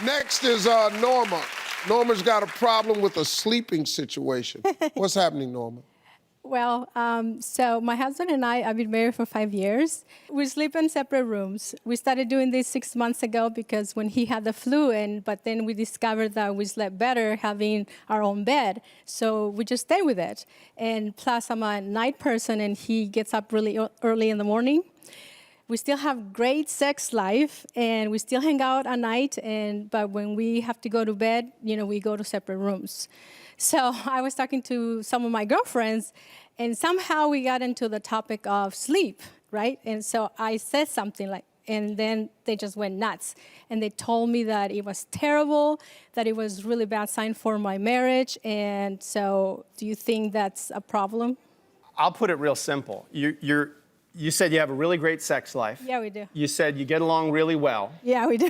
Next is Norma. Norma's got a problem with a sleeping situation. What's happening, Norma? Well, so my husband and I've been married for 5 years. We sleep in separate rooms. We started doing this 6 months ago because when he had the flu, but then we discovered that we slept better having our own bed. So we just stay with it. And plus, I'm a night person, and he gets up really early in the morning. We still have great sex life, and we still hang out at night. But when we have to go to bed, we go to separate rooms. So I was talking to some of my girlfriends, and somehow we got into the topic of sleep, right? And so I said something and then they just went nuts. And they told me that it was terrible, that it was really bad sign for my marriage. And so do you think that's a problem? I'll put it real simple. You said you have a really great sex life. Yeah, we do. You said you get along really well. Yeah, we do.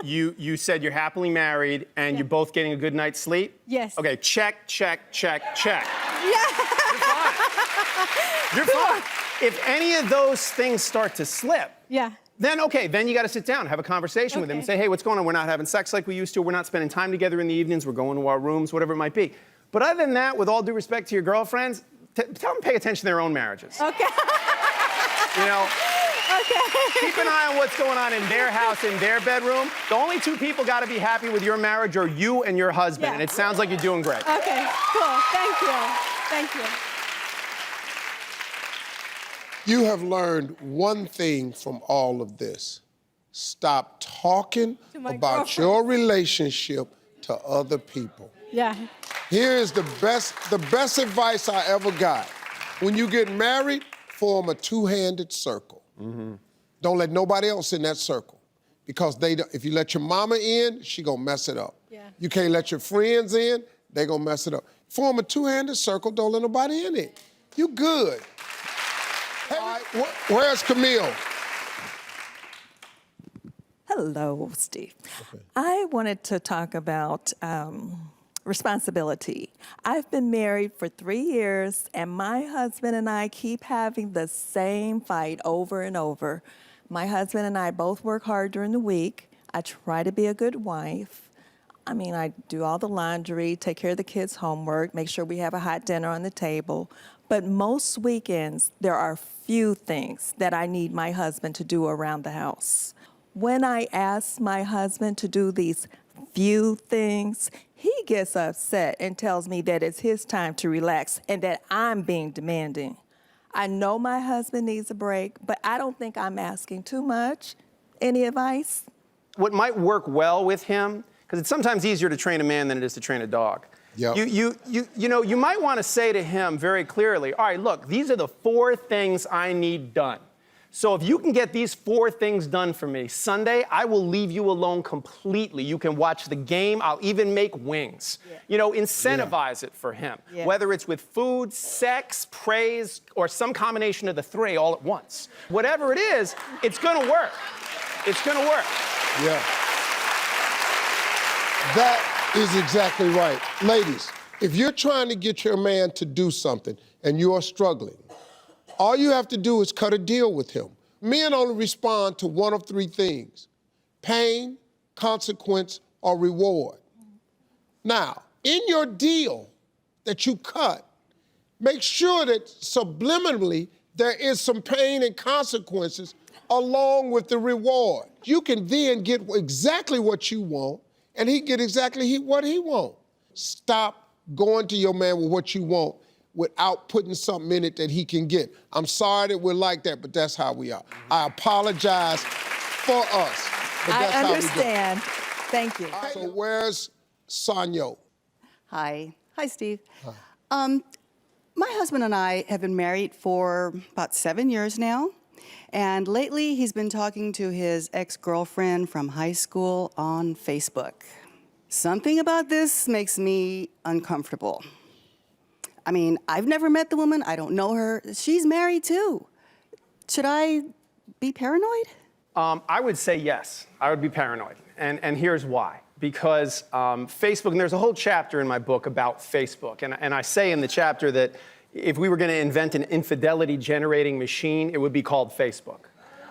You said you're happily married and you're both getting a good night's sleep? Yes. Okay, check, check, check, check. Yeah. You're fine. You're fine. If any of those things start to slip, Yeah. then you got to sit down, have a conversation with him and say, hey, what's going on? We're not having sex like we used to. We're not spending time together in the evenings. We're going to our rooms, whatever it might be. But other than that, with all due respect to your girlfriends, tell them to pay attention to their own marriages. Okay. Okay. Keep an eye on what's going on in their house, in their bedroom. The only two people got to be happy with your marriage are you and your husband. Yeah. And it sounds like you're doing great. Okay, cool. Thank you. Thank you. You have learned one thing from all of this. Stop talking about your relationship to other people. Yeah. Here is the best advice I ever got. When you get married, form a two-handed circle. Mm-hmm. Don't let nobody else in that circle. Because if you let your mama in, she gonna mess it up. Yeah. You can't let your friends in, they gonna mess it up. Form a two-handed circle, don't let nobody in it. You good. Hey, where's Camille? Hello, Steve. Okay. I wanted to talk about responsibility. I've been married for 3 years, and my husband and I keep having the same fight over and over. My husband and I both work hard during the week. I try to be a good wife. I do all the laundry, take care of the kids' homework, make sure we have a hot dinner on the table. But most weekends, there are few things that I need my husband to do around the house. When I ask my husband to do these few things, he gets upset and tells me that it's his time to relax and that I'm being demanding. I know my husband needs a break, but I don't think I'm asking too much. Any advice? What might work well with him, because it's sometimes easier to train a man than it is to train a dog. Yep. You might want to say to him very clearly, all right, look, these are the 4 things I need done. So if you can get these 4 things done for me, Sunday, I will leave you alone completely. You can watch the game. I'll even make wings. Yeah. Incentivize it for him. Yeah. Whether it's with food, sex, praise, or some combination of the 3 all at once. Whatever it is, it's going to work. It's going to work. Yeah. That is exactly right. Ladies, if you're trying to get your man to do something and you're struggling, all you have to do is cut a deal with him. Men only respond to one of 3 things: pain, consequence, or reward. Now, in your deal that you cut, make sure that subliminally there is some pain and consequences along with the reward. You can then get exactly what you want, and he get exactly what he wants. Stop going to your man with what you want without putting something in it that he can get. I'm sorry that we're like that, but that's how we are. I apologize for us, but that's I how understand. We do. Thank you. So where's Sanyo? Hi. Hi, Steve. Hi. My husband and I have been married for about 7 years now. And lately, he's been talking to his ex-girlfriend from high school on Facebook. Something about this makes me uncomfortable. I've never met the woman. I don't know her. She's married, too. Should I be paranoid? I would say yes. I would be paranoid. And here's why. Because Facebook, and there's a whole chapter in my book about Facebook. And I say in the chapter that if we were going to invent an infidelity-generating machine, it would be called Facebook.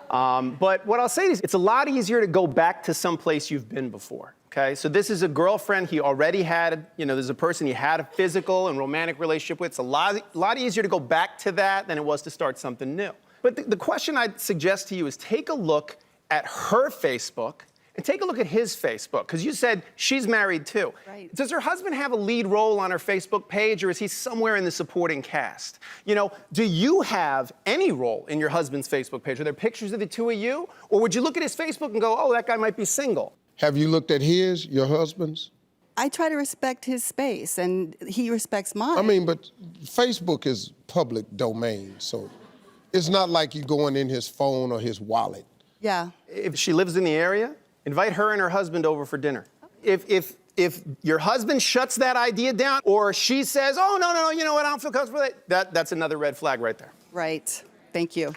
But what I'll say is it's a lot easier to go back to some place you've been before. Okay, so this is a girlfriend he already had, there's a person he had a physical and romantic relationship with. It's a lot easier to go back to that than it was to start something new. But the question I'd suggest to you is take a look at her Facebook and take a look at his Facebook, because you said she's married too. Right. Does her husband have a lead role on her Facebook page, or is he somewhere in the supporting cast? Do you have any role in your husband's Facebook page? Are there pictures of the two of you? Or would you look at his Facebook and go, oh, that guy might be single? Have you looked at your husband's? I try to respect his space, and he respects mine. But Facebook is public domain, so it's not like you're going in his phone or his wallet. Yeah. If she lives in the area, invite her and her husband over for dinner. If your husband shuts that idea down, or she says, oh, no, you know what, I don't feel comfortable with it, that's another red flag right there. Right. Thank you.